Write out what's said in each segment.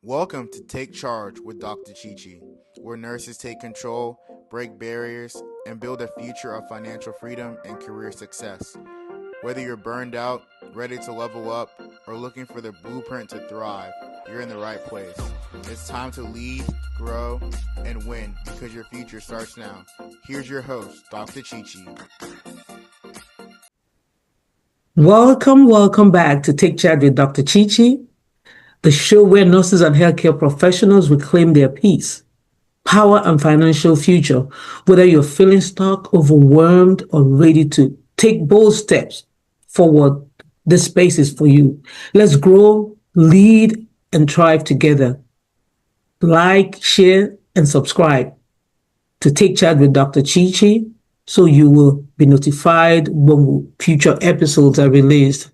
Welcome to Take Charge with Dr. Chichi, where nurses take control, break barriers, and build a future of financial freedom and career success. Whether you're burned out, ready to level up, or looking for the blueprint to thrive, you're in the right place. It's time to lead, grow, and win because your future starts now. Here's your host, Dr. Chichi. Welcome back to Take Charge with Dr. Chichi, the show where nurses and healthcare professionals reclaim their peace, power, and financial future. Whether you're feeling stuck, overwhelmed, or ready to take bold steps forward, this space is for you. Let's grow, lead, and thrive together. Like, share, and subscribe to Take Charge with Dr. Chichi so you will be notified when future episodes are released.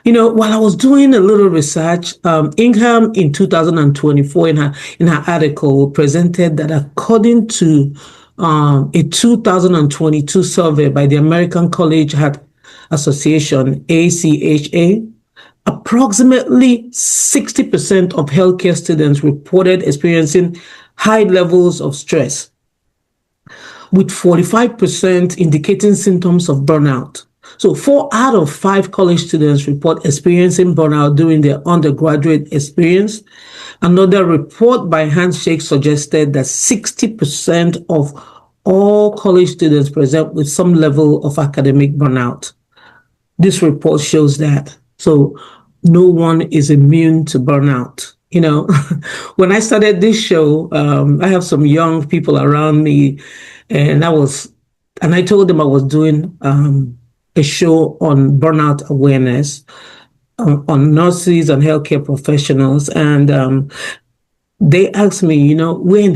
While I was doing a little research, Ingham in 2024 in her article presented that according to a 2022 survey by the American College Heart Association, ACHA, approximately 60% of healthcare students reported experiencing high levels of stress, with 45% indicating symptoms of burnout. So 4 out of 5 college students report experiencing burnout during their undergraduate experience. Another report by Handshake suggested that 60% of all college students present with some level of academic burnout. This report shows that. So no one is immune to burnout. When I started this show, I have some young people around me, and I told them I was doing a show on burnout awareness on nurses and healthcare professionals, and they asked me, we're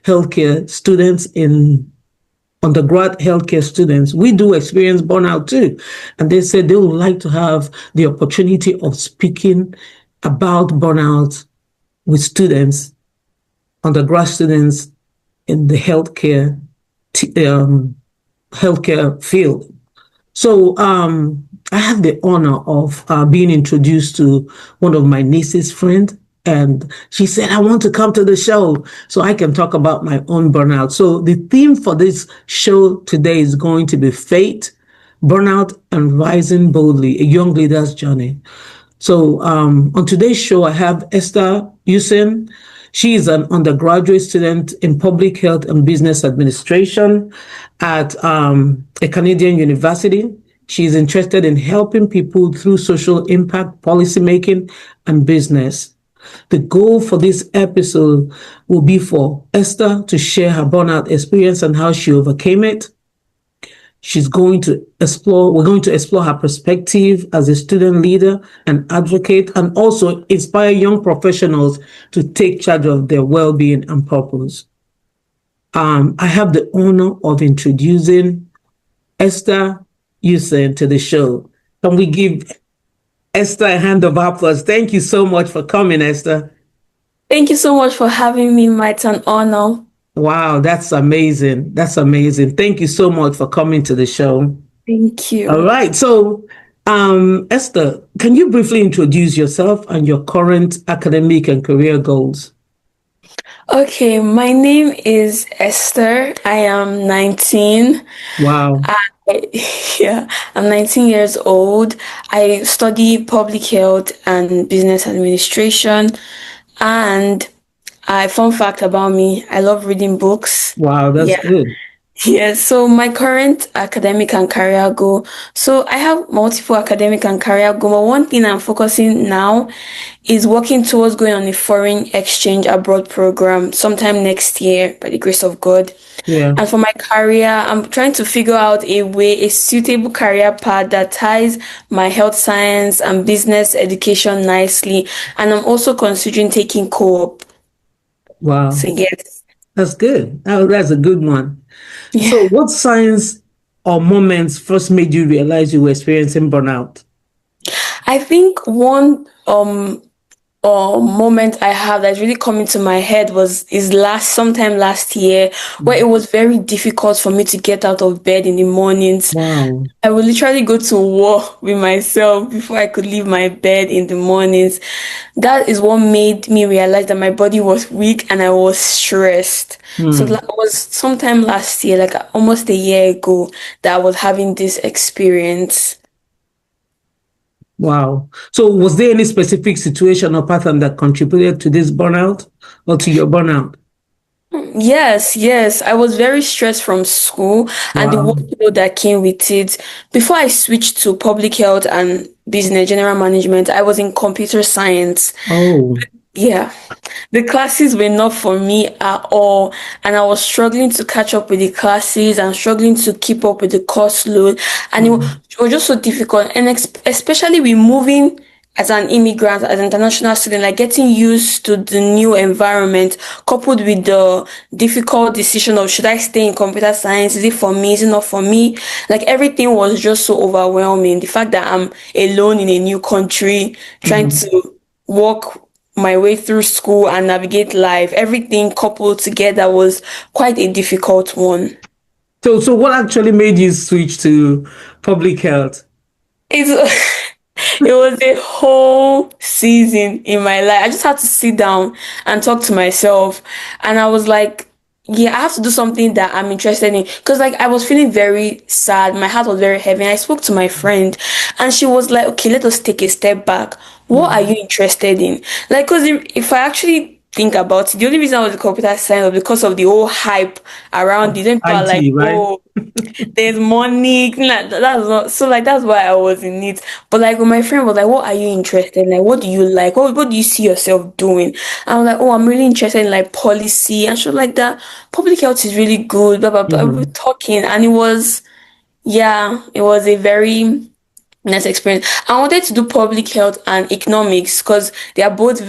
healthcare students in undergrad healthcare students, we do experience burnout too. And they said they would like to have the opportunity of speaking about burnout with students, undergrad students in the healthcare field. So I have the honor of being introduced to one of my niece's friends. And she said, I want to come to the show so I can talk about my own burnout. So the theme for this show today is going to be Fate, Burnout, and Rising Boldly, a young leader's journey. So on today's show, I have Esther Usen. She is an undergraduate student in public health and business administration at a Canadian university. She is interested in helping people through social impact, policymaking, and business. The goal for this episode will be for Esther to share her burnout experience and how she overcame it. We're going to explore her perspective as a student leader and advocate, and also inspire young professionals to take charge of their well-being and purpose. I have the honor of introducing Esther Usen to the show. Can we give Esther a hand of applause? Thank you so much for coming, Esther. Thank you so much for having me. It's an honor. Wow, that's amazing. That's amazing. Thank you so much for coming to the show. Thank you. All right. So, Esther, can you briefly introduce yourself and your current academic and career goals? Okay, my name is Esther. I am 19. Wow. I'm 19 years old. I study public health and business administration. And fun fact about me, I love reading books. Wow, that's good. Yes, so my current academic and career goal. So I have multiple academic and career goals, but one thing I'm focusing now is working towards going on a foreign exchange abroad program sometime next year by the grace of God. Yeah. And for my career, I'm trying to figure out a suitable career path that ties my health science and business education nicely. And I'm also considering taking co-op. Wow. So yes. That's good. That's a good one. Yeah. So what signs or moments first made you realize you were experiencing burnout? I think one moment I have that's really coming to my head was is sometime last year, where Mm. it was very difficult for me to get out of bed in the mornings. Wow. I would literally go to war with myself before I could leave my bed in the mornings. That is what made me realize that my body was weak and I was stressed. So Hmm. that was sometime last year, like almost a year ago, that I was having this experience. Wow. So was there any specific situation or pattern that contributed to this burnout or to your burnout? Yes, yes. I was very stressed from school and the Wow. workload that came with it. Before I switched to public health and business general management, I was in computer science. Oh. Yeah, the classes were not for me at all, and I was struggling to catch up with the classes and struggling to keep up with the course load, and Mm. it was just so difficult. And especially with moving as an immigrant, as an international student, like getting used to the new environment, coupled with the difficult decision of should I stay in computer science? Is it for me? Is it not for me? Like everything was just so overwhelming. The fact that I'm alone in a new country, trying Mhm. to walk my way through school and navigate life, everything coupled together was quite a difficult one. So what actually made you switch to public health? It's, it was a whole season in my life. I just had to sit down and talk to myself. And I was like, yeah, I have to do something that I'm interested in. Because, like, I was feeling very sad. My heart was very heavy. And I spoke to my friend, and she was like, okay, let us take a step back. What are Mm. you interested in? Like, because if I actually think about it, the only reason I was a computer science was because of the whole hype around it. Then people are like, IT, right? oh, there's money. That's not so like that's why I was in it. But like when my friend was like, what are you interested in? Like what do you like? What do you see yourself doing? I was like, oh, I'm really interested in like policy. And she was like that public health is really good, blah blah blah. We were Mhm. talking and it was a very nice experience. I wanted to do public health and economics because they both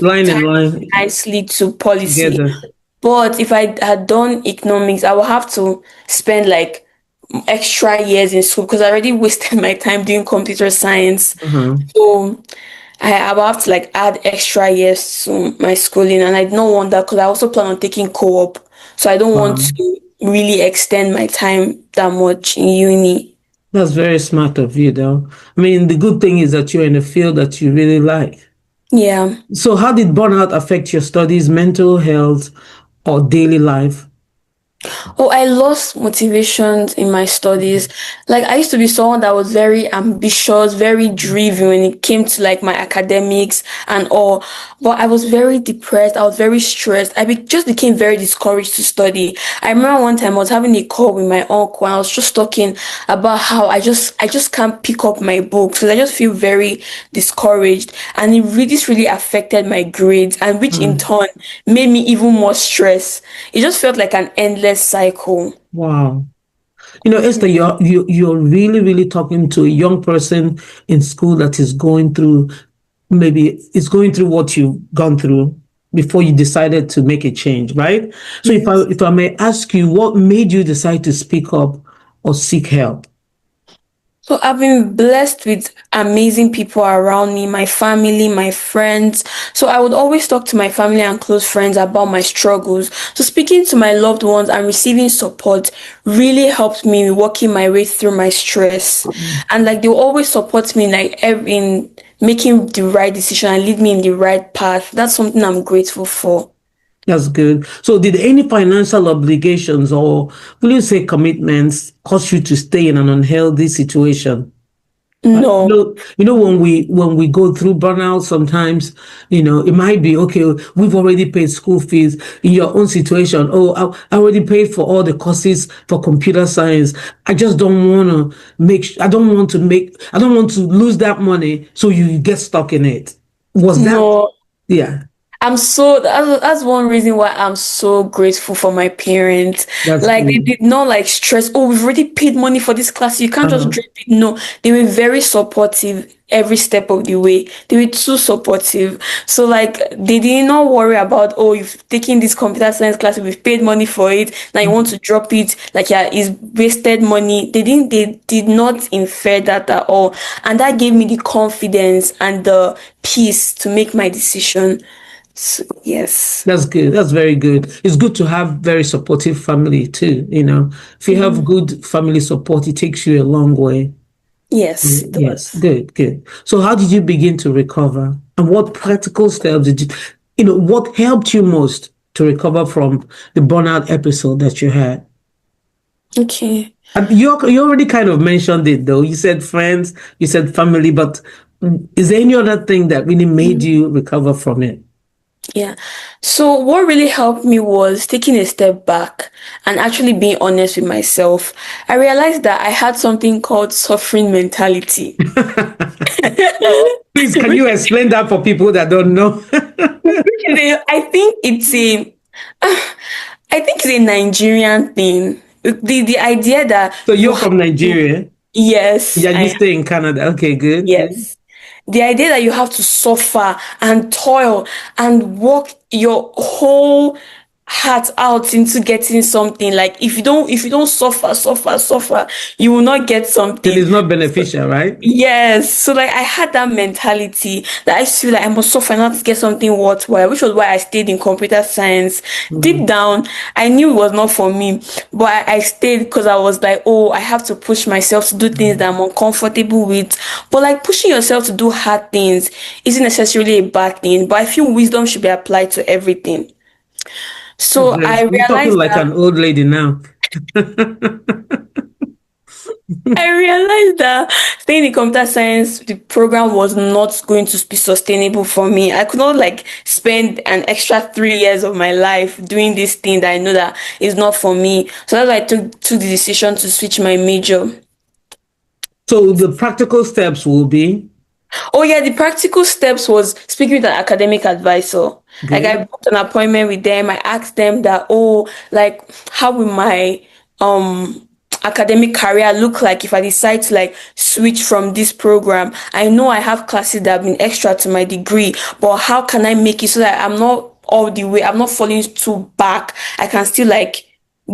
Line tie in line nicely to policy. together. But if I had done economics, I would have to spend like extra years in school because I already wasted my time doing computer science. Uh-huh. So I will have to like add extra years to my schooling, and I don't want that because I also plan on taking co-op. So I don't want Wow. to really extend my time that much in uni. That's very smart of you, though. I mean, the good thing is that you're in a field that you really like. Yeah. So, how did burnout affect your studies, mental health, or daily life? Oh, I lost motivation in my studies. Like I used to be someone that was very ambitious, very driven when it came to like my academics and all. But I was very depressed. I was very stressed. Just became very discouraged to study. I remember one time I was having a call with my uncle and I was just talking about how I just can't pick up my books because I just feel very discouraged. And this really affected my grades and which in Mm. turn made me even more stressed. It just felt like an endless cycle. Wow. You know, Esther, you're really, really talking to a young person in school that is going through maybe it's going through what you've gone through before you decided to make a change, right? So Yes. if I may ask you, what made you decide to speak up or seek help? So I've been blessed with amazing people around me, my family, my friends. So I would always talk to my family and close friends about my struggles. So speaking to my loved ones and receiving support really helped me working my way through my stress. And like they will always support me in making the right decision and lead me in the right path. That's something I'm grateful for. That's good. So did any financial obligations or will you say commitments cause you to stay in an unhealthy situation? No, When we go through burnout, sometimes it might be okay. We've already paid school fees. In your own situation, oh, I already paid for all the courses for computer science. I just don't want to make. I don't want to make. I don't want to lose that money. So you get stuck in it. Was that? no. Yeah, That's one reason why I'm so grateful for my parents. that's Like they good. did not stress, oh, we've already paid money for this class. You can't just Uh-huh. drop it. No, they were very supportive every step of the way. They were too supportive. So like they did not worry about, oh, you've taken this computer science class, we've paid money for it, now you want to drop it, like yeah, it's wasted money. They did not infer that at all. And that gave me the confidence and the peace to make my decision. So, yes. That's good. That's very good. It's good to have very supportive family too. If you have good family support, it takes you a long way. Yes, it Yes, does. good, good. So how did you begin to recover? And what practical steps what helped you most to recover from the burnout episode that you had? Okay. And you already kind of mentioned it though. You said friends, you said family, but is there any other thing that really made you recover from it? Yeah. So what really helped me was taking a step back and actually being honest with myself. I realized that I had something called suffering mentality. Please, can you explain that for people that don't know? I think it's a I think it's a Nigerian thing. The idea that So you you're have from to, Nigeria? yes, Yeah, you I stay in Canada. Okay, good, good. yes. The idea that you have to suffer and toil and work your whole heart out into getting something. Like if you don't suffer, you will not get Then something. it's not beneficial, right? Yes. So like I had that mentality that I feel like I must suffer not to get something worthwhile, which was why I stayed in computer science. Deep Mhm. down, I knew it was not for me, but I stayed because I was like, oh, I have to push myself to do things that I'm uncomfortable with. But like pushing yourself to do hard things isn't necessarily a bad thing, but I feel wisdom should be applied to everything. That's So very, I you're talking realized like that an old lady now. I realized that staying in computer science, the program was not going to be sustainable for me. I could not like spend an extra 3 years of my life doing this thing that I know that is not for me. So that's why I took the decision to switch my major. So the practical steps will be Oh yeah, the practical steps was speaking with an academic advisor. Like I good. booked an appointment with them. I asked them that, oh, like how will my academic career look like if I decide to like switch from this program? I know I have classes that have been extra to my degree, but how can I make it so that I'm not falling too back. I can still like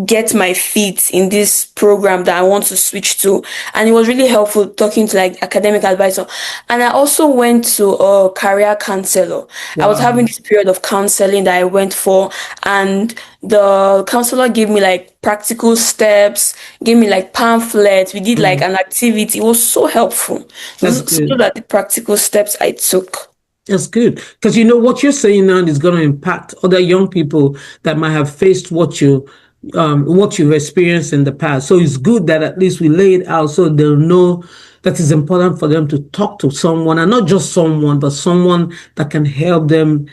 get my feet in this program that I want to switch to. And it was really helpful talking to like academic advisor. And I also went to a career counselor. I was Wow. having this period of counseling that I went for, and the counselor gave me like practical steps, gave me like pamphlets. We did like Mm, an activity. It was so helpful. that's So those good. are the practical steps I took. That's good. Because what you're saying now is going to impact other young people that might have faced what you've experienced in the past. So it's good that at least we lay it out so they'll know that it's important for them to talk to someone, and not just someone, but someone that can help them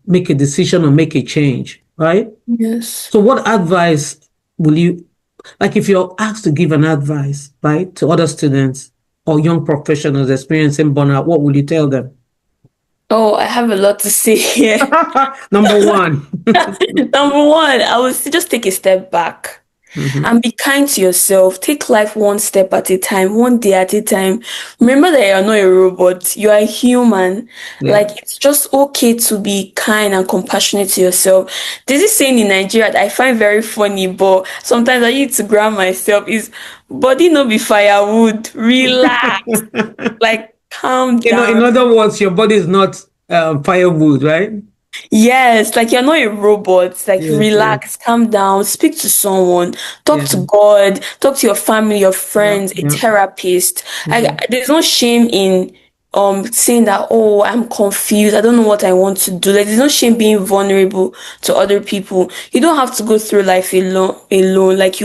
make a decision or make a change, right? Yes. So what advice will you, like if you're asked to give an advice, right, to other students or young professionals experiencing burnout, what will you tell them? Oh, I have a lot to say here. Number one. Number one, I would say just take a step back Mhm. and be kind to yourself. Take life one step at a time, one day at a time. Remember that you're not a robot, you are a human. Yeah. Like, it's just okay to be kind and compassionate to yourself. There's this saying in Nigeria that I find very funny, but sometimes I need to ground myself is body no be firewood. Relax. Like, calm In down. other words, your body is not firewood, right? Yes, like you're not a robot. Like Yes, yes, relax, calm down, speak to someone, talk yeah, to God, talk to your family, your yeah, friends, a yeah. therapist. Mhm. There's no shame in saying that, oh, I'm confused, I don't know what I want to do. Like there's no shame being vulnerable to other people. You don't have to go through life alone. Like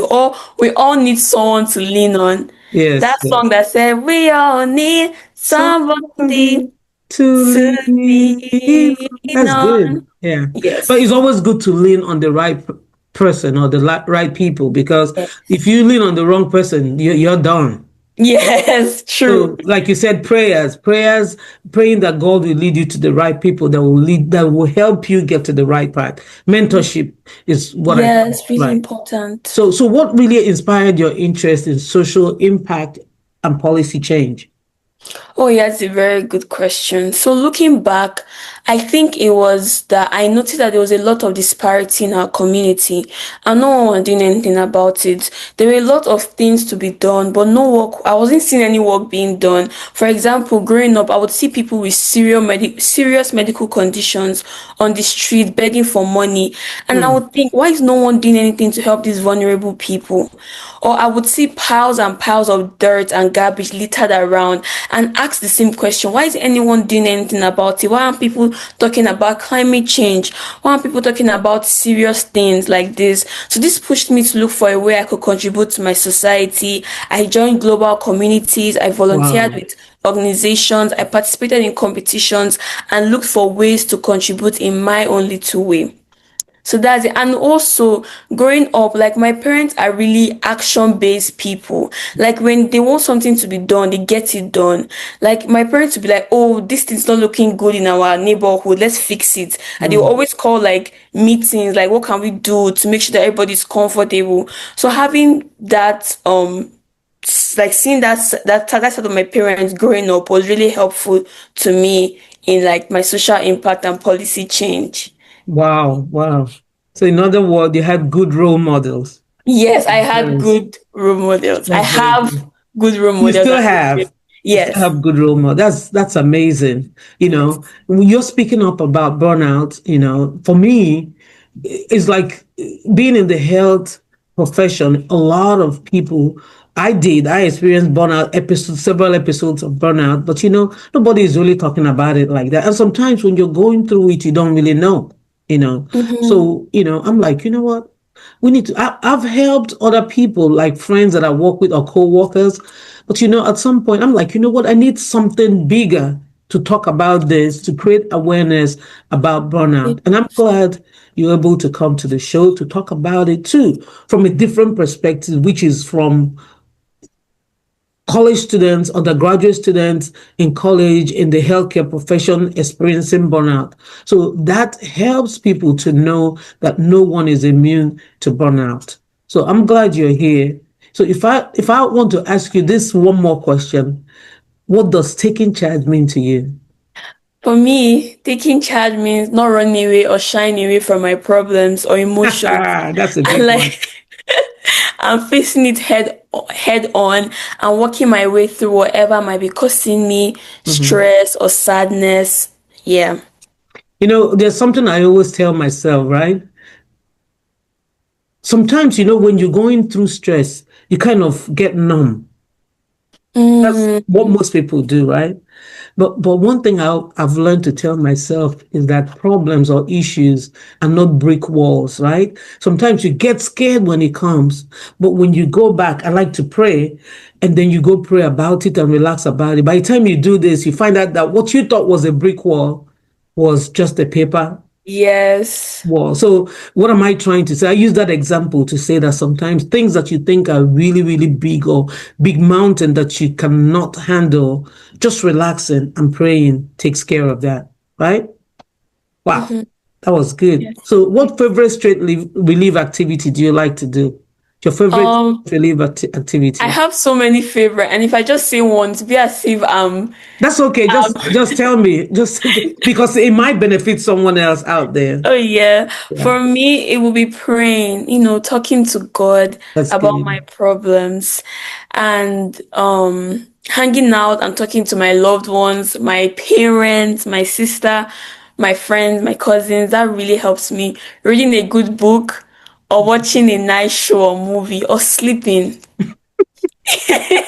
we all need someone to lean on. Yes, That song yes. that said we all need somebody Somebody to to lean. lean That's good. on. Yeah. But Yes. it's always good to lean on the right person or the right people, because Yeah. if you lean on the wrong person, you're done. Yes, true. So, like you said, prayers, praying that God will lead you to the right people that will help you get to the right path. Mentorship is what I call Yes, it, really right. important. So what really inspired your interest in social impact and policy change? Oh, yeah, that's a very good question. So looking back, I think it was that I noticed that there was a lot of disparity in our community and no one was doing anything about it. There were a lot of things to be done, but no work. I wasn't seeing any work being done. For example, growing up, I would see people with serious medical conditions on the street begging for money. And I Mm. would think, why is no one doing anything to help these vulnerable people? Or I would see piles and piles of dirt and garbage littered around and ask the same question. Why is anyone doing anything about it? Why aren't people talking about climate change? Why aren't people talking about serious things like this? So this pushed me to look for a way I could contribute to my society. I joined global communities. I volunteered Wow. with organizations. I participated in competitions and looked for ways to contribute in my own little way. So that's it. And also growing up, like my parents are really action-based people. Like when they want something to be done, they get it done. Like my parents would be like, oh, this thing's not looking good in our neighborhood. Let's fix it. And they will Mm. always call like meetings, like what can we do to make sure that everybody's comfortable. So having that like seeing that side of my parents growing up was really helpful to me in like my social impact and policy change. Wow. Wow. So in other words, you had good role models. Yes, I had Yes. good role models. I That's very have good. good role You models. still have. You still Yes. have good role models. That's amazing. When you're speaking up about burnout, for me, it's like being in the health profession. A lot of people, I experienced burnout episodes, several episodes of burnout, but nobody is really talking about it like that. And sometimes when you're going through it, you don't really know, you know. Mm-hmm. So, I'm like, you know what? We need to. I've helped other people, like friends that I work with or co-workers, but at some point, I'm like, you know what? I need something bigger to talk about this, to create awareness about burnout. And I'm glad you're able to come to the show to talk about it too, from a different perspective, which is from college students, undergraduate students in college, in the healthcare profession experiencing burnout. So that helps people to know that no one is immune to burnout. So I'm glad you're here. So if I want to ask you this one more question, what does taking charge mean to you? For me, taking charge means not running away or shying away from my problems or emotions. That's a And big one. like I'm facing it head on and working my way through whatever might be causing me Mhm. stress or sadness. Yeah. There's something I always tell myself, right? Sometimes, when you're going through stress, you kind of get numb. That's Mm, what most people do, right? But one thing I've learned to tell myself is that problems or issues are not brick walls, right? Sometimes you get scared when it comes, but when you go back, I like to pray, and then you go pray about it and relax about it. By the time you do this, you find out that what you thought was a brick wall was just a paper yes. wall. So what am I trying to say? I use that example to say that sometimes things that you think are really, really big or big mountain that you cannot handle, just relaxing and praying takes care of that. Right? Wow. Mm-hmm. That was good. Yes. So what favorite relief activity do you like to do? Your favorite Um, relief I activity? have so many favorite, and if I just say one, to be as if That's okay. um Just tell me. Just because it might benefit someone else out there. oh yeah, Yeah. for me it will be praying, talking to God That's about my good. problems and hanging out and talking to my loved ones, my parents, my sister, my friends, my cousins. That really helps me. Reading a good book or watching a nice show or movie or sleeping.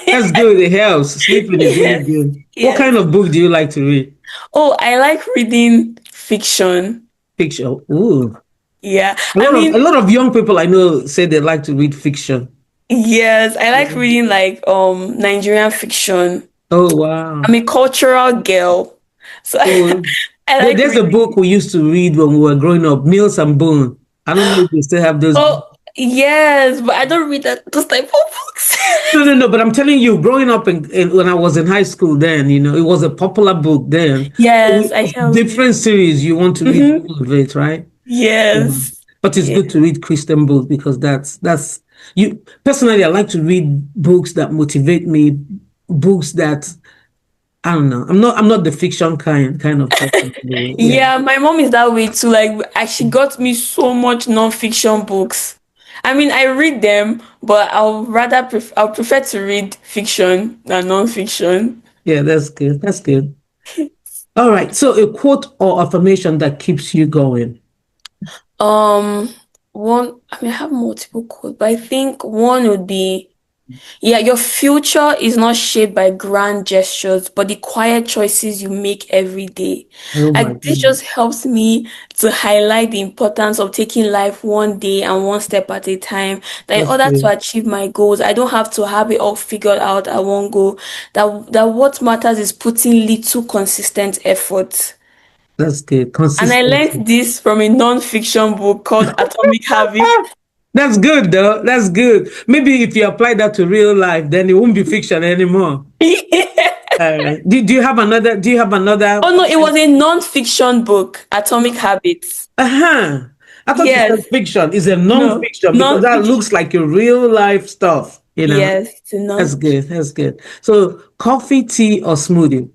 That's good. It helps. Sleeping is really Yes. good. What kind Yes. of book do you like to read? Oh, I like reading fiction. Fiction. Ooh. Yeah. A I lot of mean, a lot of young people I know say they like to read fiction. yes, I like reading like Nigerian fiction. Oh wow. I'm a cultural girl. So Oh, I like there's a reading. book we used to read when we were growing up, Meals and Bone. I don't know if they still have those books. Oh, yes, but I don't read those type of books. No, no, no. But I'm telling you, growing up when I was in high school, then it was a popular book then. Yes, I have. Different series, you want to read Hmm. all of it, right? Yeah. Yes. But it's Yeah. good to read Christian books because that's you personally I like to read books that motivate me, books that I don't know. I'm not the fiction kind of person. Yeah. Yeah, my mom is that way too. Like, she got me so much non-fiction books. I mean, I read them, but I'll prefer to read fiction than non-fiction. Yeah, that's good. That's good. All right. So a quote or affirmation that keeps you going. Um, I mean, I have multiple quotes, but I think one would be, yeah, your future is not shaped by grand gestures, but the quiet choices you make every day. Oh my Like, this goodness. just helps me to highlight the importance of taking life one day and one step at a time. That in That's order to good. achieve my goals, I don't have to have it all figured out at one go. That what matters is putting little consistent effort. That's good. And I Consistency. learned this from a non-fiction book called Atomic Habits. That's good though. That's good. Maybe if you apply that to real life, then it won't be fiction anymore. All right. Do you have another? Do you have another? Oh no, it was a non-fiction book, Atomic Habits. Uh-huh. I thought you Yes. said fiction. It's a No, non-fiction because that non-fiction. looks like a real life stuff. Yes, it's a That's non-fiction. good. That's good. So coffee, tea, or smoothie?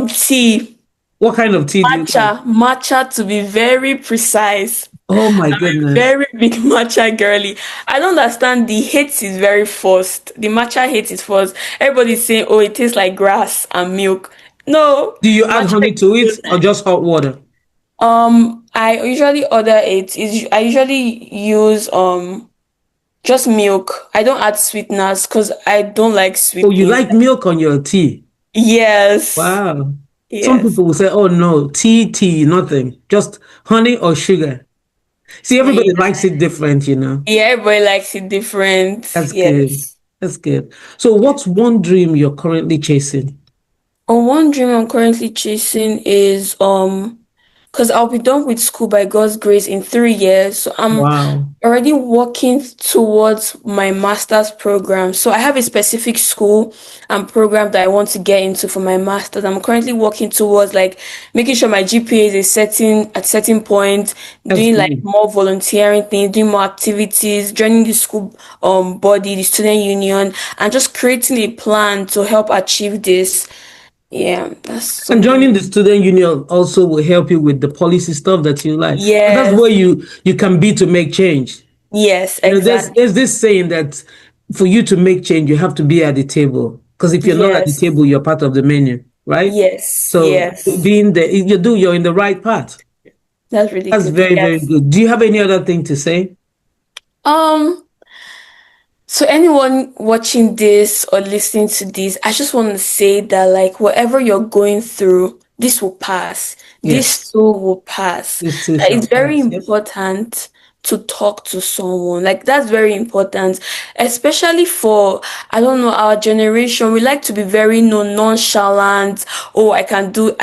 Tea, What kind of tea do you like? matcha to be very precise. Oh my I'm a goodness. very big matcha girly. I don't understand, the hate is very forced. The matcha hate is forced. Everybody's saying, oh, it tastes like grass and milk. No, Do you add matcha honey to is it or good. just hot water? I usually order it. I usually use just milk. I don't add sweeteners because I don't like Oh, sweet you things. like milk on your tea? Yes. Wow. Some Yes. people will say, oh no, tea, nothing. Just honey or sugar. See, everybody Yeah. likes it different. Yeah, everybody likes it different. That's good. Yes. That's good. So what's one dream you're currently chasing? One dream I'm currently chasing is because I'll be done with school by God's grace in 3 years. So I'm Wow. already working towards my master's program. So I have a specific school and program that I want to get into for my master's. I'm currently working towards like making sure my GPA is at certain point, That's doing like good. more volunteering things, doing more activities, joining the school body, the student union, and just creating a plan to help achieve this. Yeah, that's And something. joining the student union also will help you with the policy stuff that you like. And that's Yes, where you can be to make change. yes, There's exactly. there's this saying that for you to make change, you have to be at the table. Because if you're not at the Yes, table, you're part of the menu, right? yes, So yes. being there, you're in the right path. That's really That's good. very, very Yes. good. Do you have any other thing to say? Um, So anyone watching this or listening to this, I just want to say that like whatever you're going through, this will pass. This Yes. too will pass. This too Like, shall it's very pass. Yep. important to talk to someone. Like, that's very important, especially for, I don't know, our generation. We like to be very nonchalant. Oh, I can do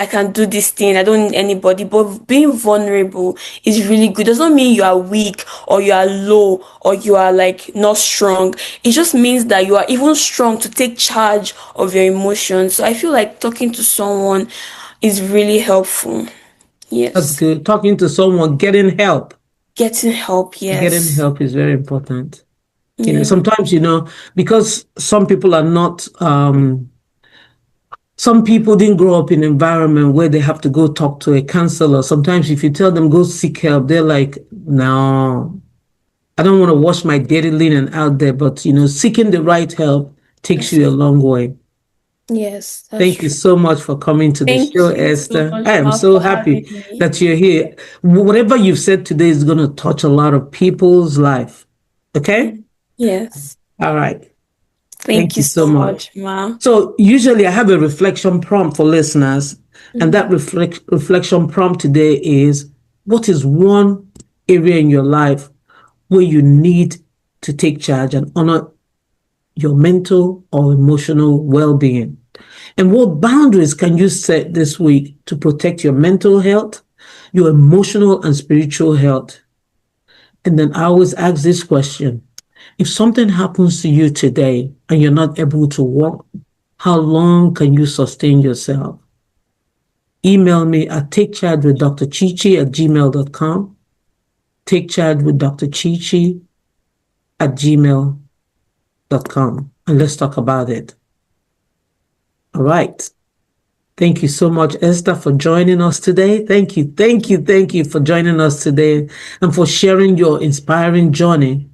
this thing. I don't need anybody. But being vulnerable is really good. Does not mean you are weak or you are low or you are like not strong. It just means that you are even strong to take charge of your emotions. So I feel like talking to someone is really helpful. That's Yes. good. Talking to someone, getting help. Getting help, Getting yes. help is very important. Yeah. Sometimes, because some people are not, some people didn't grow up in an environment where they have to go talk to a counselor. Sometimes if you tell them go seek help, they're like, no, I don't want to wash my dirty linen out there. But, seeking the right help takes you a That's long way. yes, that's Thank you true. so much for coming to the show, Thank you so Esther. much, I am Ma, so for having happy me. that you're here. Whatever you've said today is going to touch a lot of people's life. Okay? Yes. All right. Thank Thank you you so so much. much, Ma. So, usually I have a reflection prompt for listeners, and that Mhm. reflection prompt today is what is one area in your life where you need to take charge and honor your mental or emotional well being? And what boundaries can you set this week to protect your mental health, your emotional and spiritual health? And then I always ask this question: if something happens to you today and you're not able to walk, how long can you sustain yourself? Email me at takechargewithdrchichi@gmail.com. Takechargewithdrchichi@gmail.com. And let's talk about it. All right. Thank you so much, Esther, for joining us today. Thank you for joining us today and for sharing your inspiring journey.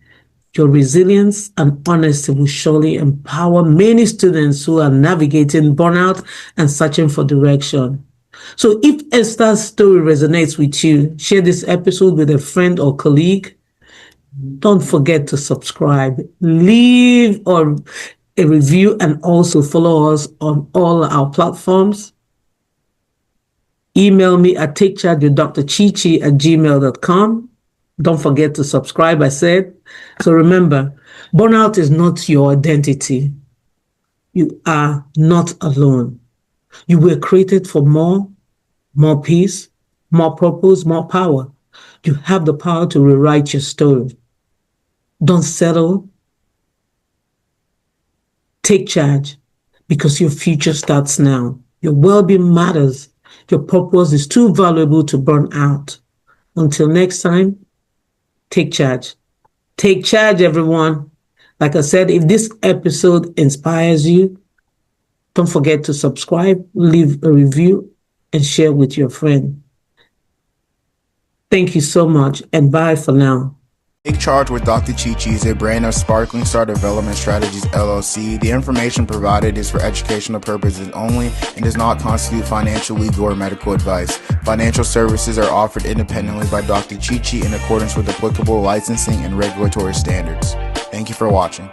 Your resilience and honesty will surely empower many students who are navigating burnout and searching for direction. So if Esther's story resonates with you, share this episode with a friend or colleague. Don't forget to subscribe, leave a review, and also follow us on all our platforms. Email me at takechargewithdrchichi@gmail.com. Don't forget to subscribe, I said. So remember, burnout is not your identity. You are not alone. You were created for more peace, more purpose, more power. You have the power to rewrite your story. Don't settle. Take charge because your future starts now. Your well-being matters. Your purpose is too valuable to burn out. Until next time, take charge. Take charge, everyone. Like I said, if this episode inspires you, don't forget to subscribe, leave a review, and share with your friend. Thank you so much, and bye for now. Take Charge with Dr. Chichi is a brand of Sparkling Star Development Strategies LLC. The information provided is for educational purposes only and does not constitute financial, legal, or medical advice. Financial services are offered independently by Dr. Chichi in accordance with applicable licensing and regulatory standards. Thank you for watching.